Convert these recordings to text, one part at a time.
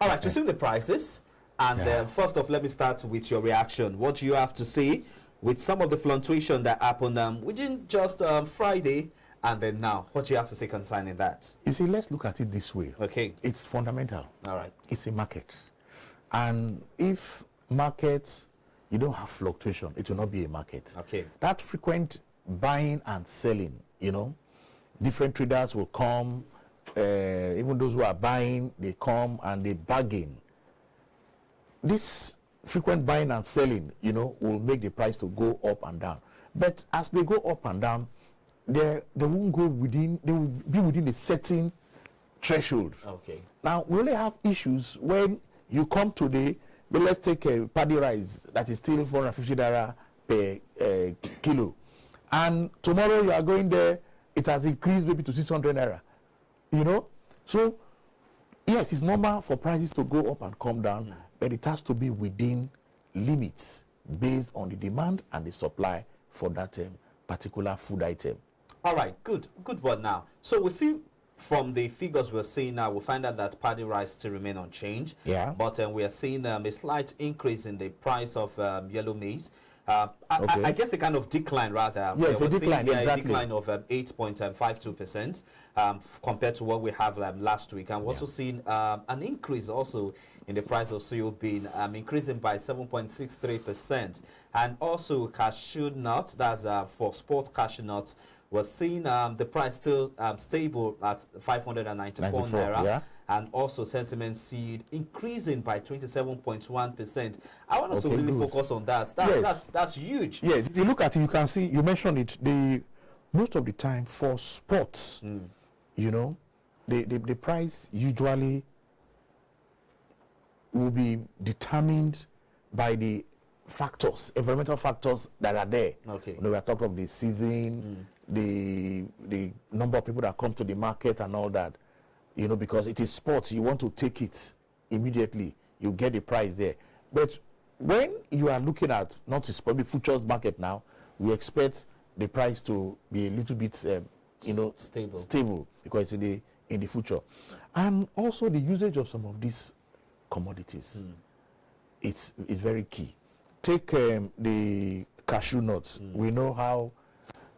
All right, you've seen the prices. And first off, let me start with your reaction. What do you have to say with some of the fluctuation that happened within just Friday and then now? What do you have to say concerning that? You see, let's look at it this way. Okay. It's fundamental. All right. It's a market. And if markets, you don't have fluctuation, it will not be a market. Okay. That frequent buying and selling, you know, different traders will come, even those who are buying, they come and they bargain. This frequent buying and selling, you know, will make the price to go up and down. But as they go up and down, they won't go within, they will be within a certain threshold. Okay. Now, we only have issues when you come today, but let's take a paddy rice that is still $450 per kilo. And tomorrow you are going there, it has increased maybe to 600 naira. You know? So, yes, it's normal for prices to go up and come down, but it has to be within limits based on the demand and the supply for that particular food item. All right, good one now. So we see from the figures we're seeing now, we find out that paddy rice still remain unchanged. Yeah. But we are seeing a slight increase in the price of yellow maize. Okay. I guess a kind of decline rather. Yes, a decline, exactly. A decline of 8.52% compared to what we have last week. And we're also seeing an increase also in the price of soybean, increasing by 7.63%. And also cashew nuts, that's for sports cashew nuts, we're seeing the price still stable at 594 naira. Yeah. And also sentiment seed increasing by 27.1%. I want us to really focus on that. That's huge. Yes, if you look at it, you can see, you mentioned it, most of the time for sports, you know, the price usually will be determined by the factors, environmental factors that are there. Okay. You know, we are talking of the season, the number of people that come to the market and all that. You know, because it is sports, you want to take it immediately, you get the price there. But when you are looking at, not just probably futures market now, we expect the price to be a little bit, you know, stable because it's in the future. And also the usage of some of these commodities, it's very key. Take the cashew nuts. We know how,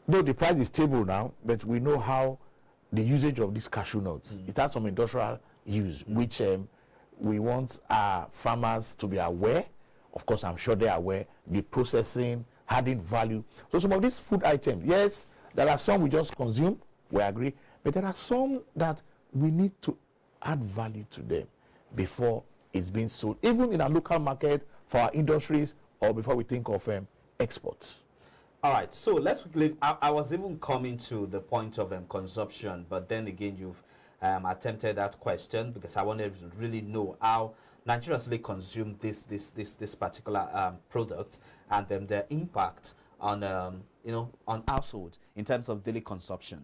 though the price is stable now, but we know how the usage of these cashew nuts, it has some industrial use, which we want our farmers to be aware. Of course, I'm sure they are aware. The processing, adding value. So some of these food items, yes, there are some we just consume, we agree, but there are some that we need to add value to them before it's being sold, even in our local market for our industries or before we think of exports. All right, so let's quickly, I was even coming to the point of consumption, but then again, you've attempted that question because I wanted to really know how Nigerians really consume this particular product and then their impact on, you know, on household in terms of daily consumption.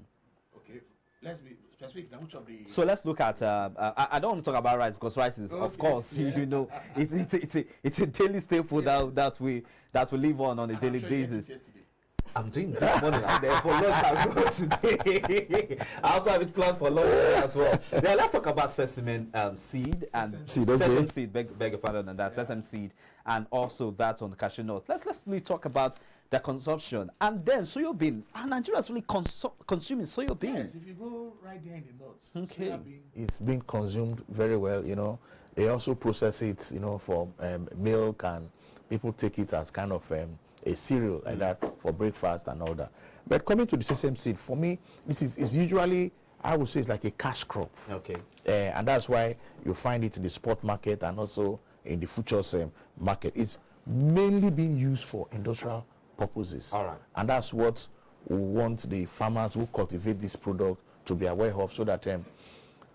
Okay, let's be specific now. Which of the... So let's look at, I don't want to talk about rice because rice is, of course, you know, it's a daily staple that we live on a daily basis. I'm doing this morning and then for lunch as well today. I also have it planned for lunch as well. Now let's talk about sesame seed and sesame seed. Beg your pardon on that. Sesame seed and also that on the cashew nut. Let's really talk about the consumption and then soybean. And Nigerians really consuming soybean. Yes, if you go right there in the north, okay, it's being consumed very well. You know, they also process it, you know, for milk, and people take it as kind of a cereal like that for breakfast and all that. But coming to the sesame seed, for me, this is usually, I would say, it's like a cash crop. Okay. And that's why you find it in the spot market and also in the futures market. It's mainly being used for industrial purposes. All right. And that's what we want the farmers who cultivate this product to be aware of, so that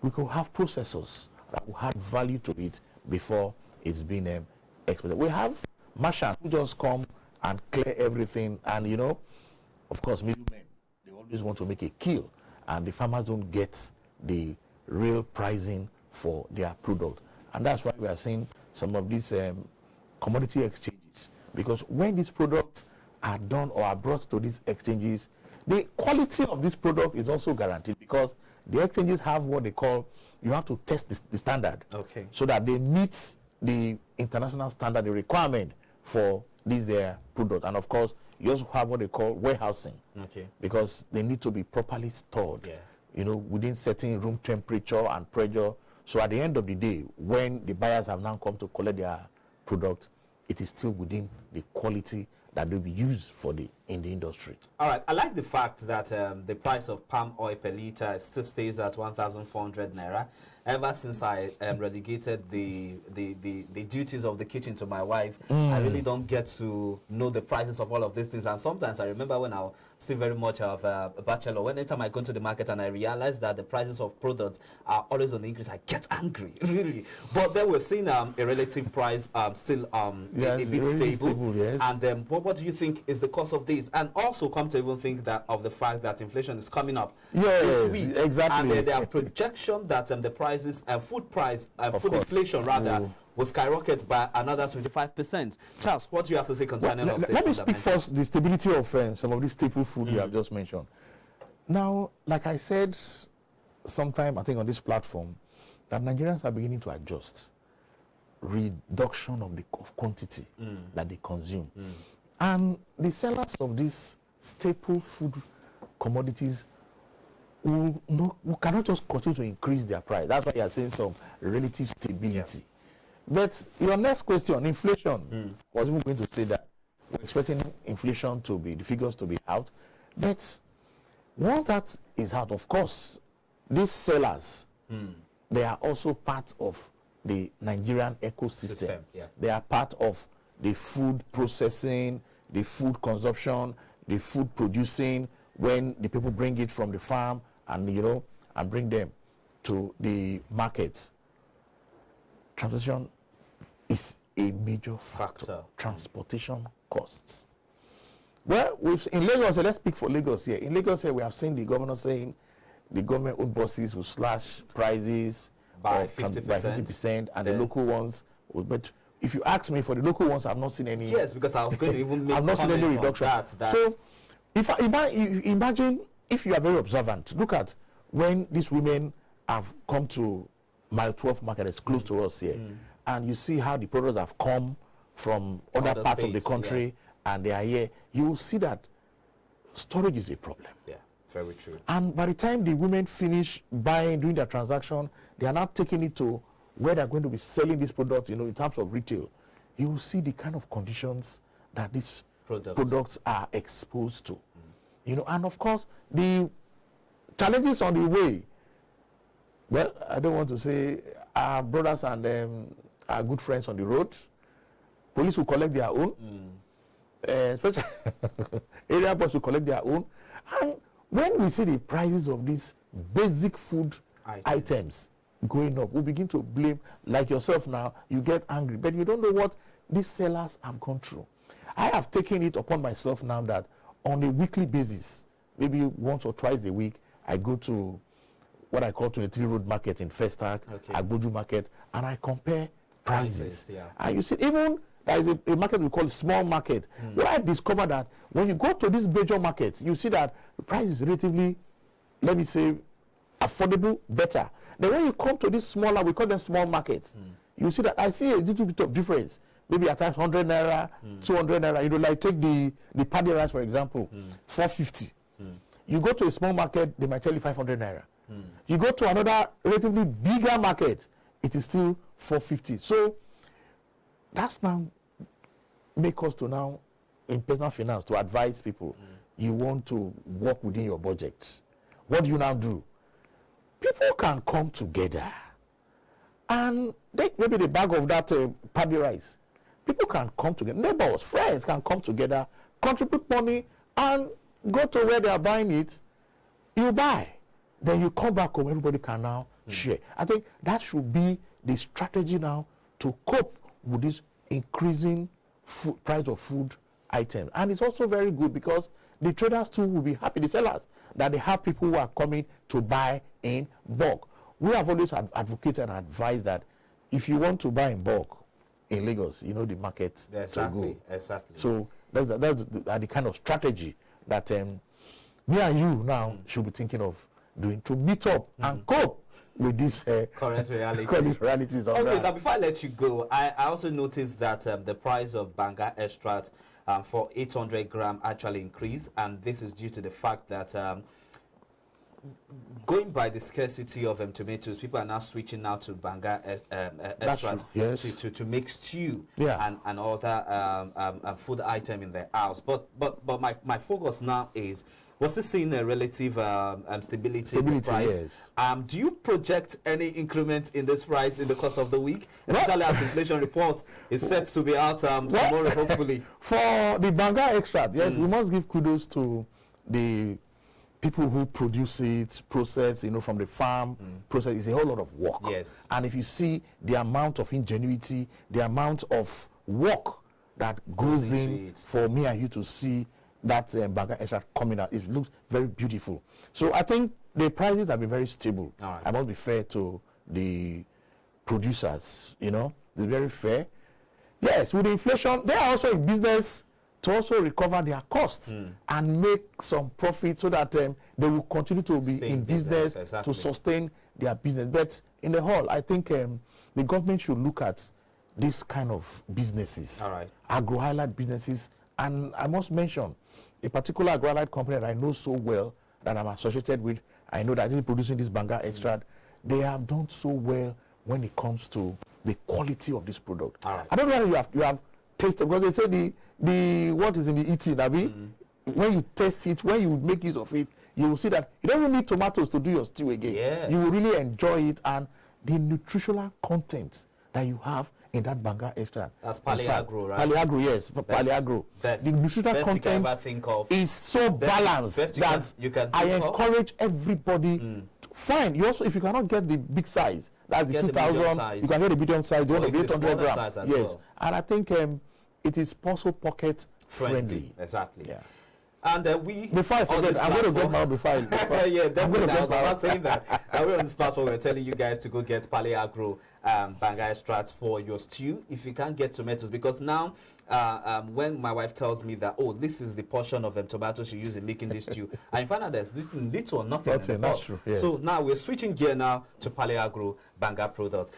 we could have processors that will add value to it before it's been exported. We have merchants who just come and clear everything, and you know, of course, middlemen, they always want to make a kill, and the farmers don't get the real pricing for their product. And that's why we are seeing some of these commodity exchanges, because when these products are done or are brought to these exchanges, the quality of this product is also guaranteed, because The exchanges have what they call, you have to test the standard. Okay. So that they meet the international standard, the requirement for these their product. And of course, you also have what they call warehousing. Okay. Because they need to be properly stored. Yeah. You know, within certain room temperature and pressure. So at the end of the day, when the buyers have now come to collect their product, it is still within the quality that will be used in the industry. All right. I like the fact that the price of palm oil per liter still stays at 1,400 naira. Ever since I relegated the duties of the kitchen to my wife, I really don't get to know the prices of all of these things. And sometimes I remember when I was still very much of a bachelor, anytime I go to the market and I realize that the prices of products are always on the increase, I get angry, really. But then we're seeing a relative price still a bit really stable. Yes. And what do you think is the cause of this? And also come to even think that of the fact that inflation is coming up this week. Exactly. And there are projections that the prices, food inflation rather, will skyrocket by another 25%. Charles, what do you have to say concerning of this? Let me speak first the stability of some of these staple food you have just mentioned. Now, like I said sometime, I think on this platform, that Nigerians are beginning to adjust. Reduction of quantity that they consume. And the sellers of these staple food commodities who cannot just continue to increase their price. That's why you are saying some relative stability. Yeah. But your next question, inflation, was even going to say that we're expecting inflation to be, the figures to be out. But once that is out, of course, these sellers, they are also part of the Nigerian ecosystem. Yeah. They are part of the food processing, the food consumption, the food producing, when the people bring it from the farm and, and bring them to the markets. Transportation is a major factor. Transportation costs. Well, in Lagos, let's speak for Lagos here. In Lagos here, we have seen the governor saying the government-owned buses will slash prices by 50%, and the local ones will. But if you ask me, for the local ones, I've not seen any. Yes, because I was going to even make I've not seen any reduction. So, if imagine if you are very observant, look at when these women have come to Mile 12 market, it's close to us here, and you see how the products have come from other parts of the country, and they are here. You will see that storage is a problem. Yeah, very true. And by the time the women finish buying, doing their transaction, they are now taking it to where they're going to be selling this product, in terms of retail. You will see the kind of conditions that these products are exposed to. And of course, the challenges on the way, well, I don't want to say our brothers and our good friends on the road. Police will collect their own. Especially area boys will collect their own. And when we see the prices of these basic food items going up, we begin to blame, like yourself now, you get angry, but you don't know what these sellers have gone through. I have taken it upon myself now that on a weekly basis, maybe once or twice a week, I go to what I call 23 Road Market in Festac, Agboju Market, and I compare prices. And you see, even there is a market we call small market, where I discovered that when you go to these major markets, you see that the price is relatively, let me say, affordable, better. Then when you come to this smaller, we call them small markets, you see that I see a little bit of difference. Maybe at times 100 naira, 200 naira. Like take the paddy rice, for example, 450. You go to a small market, they might tell you 500 naira. You go to another relatively bigger market, it is still 450. So that's now make us to now, in personal finance, to advise people, you want to work within your budget. What do you now do? People can come together and take maybe the bag of that paddy rice. People can come together, neighbors, friends can come together, contribute money, and go to where they are buying it. You buy, then you come back home, everybody can now share. I think that should be the strategy now to cope with this increasing price of food items. And it's also very good because the traders too will be happy, the sellers, that they have people who are coming to buy in bulk. We have always advocated and advised that if you want to buy in bulk in Lagos, the market to go. Exactly. So that's the kind of strategy that me and you now should be thinking of doing to meet up and cope with this current reality. current realities of Okay, that. now before I let you go, I also noticed that the price of Banga extract for 800 gram actually increased, and this is due to the fact that going by the scarcity of tomatoes, people are now switching now to Banga extract yes. to make stew Yeah. and other food item in their house. But my focus now is, we're still seeing a relative stability in the price. Yes. Do you project any increment in this price in the course of the week, especially as inflation report is set to be out tomorrow, hopefully? For the Banga extract, yes, we must give kudos to the people who produce it, process, from the farm, process. It's a whole lot of work. Yes. And if you see the amount of ingenuity, the amount of work that goes in for me and you to see that Banga extract coming out, it looks very beautiful. So I think the prices have been very stable. Right. I must be fair to the producers, they're very fair. Yes, with inflation, they are also in business to also recover their costs and make some profit so that they will continue to be in business exactly. to sustain their business. But in the whole, I think the government should look at this kind of businesses, agro-highlight businesses. And I must mention a particular agro-highlight company that I know so well, that I'm associated with. I know that they're producing this Banga extract. They have done so well when it comes to the quality of this product. I don't know whether you have tasted, because they say the what is in the eating, Abi, when you taste it, when you make use of it, you will see that you don't even need tomatoes to do your stew again. Yes. You will really enjoy it, and the nutritional content that you have in that Banga extract. That's Paleagro, right? Paleagro, yes. Paleagro. The nutritional content is so balanced that I encourage everybody. Fine. You also, if you cannot get the big size, that's the 2,000. You can get the medium size, the one of 800 grams. Yes, well. And I think it is also pocket friendly. Exactly. Yeah. And before I forget, I'm going to get my before. Yeah, definitely. I was about saying that. We're on this platform. We're telling you guys to go get Paleagro Banga extracts for your stew. If you can't get tomatoes, because now when my wife tells me that, oh, this is the portion of tomatoes she used in making this stew, I find out there's little or nothing in the pot. True, yes. So now we're switching gear now to Paleagro Banga products.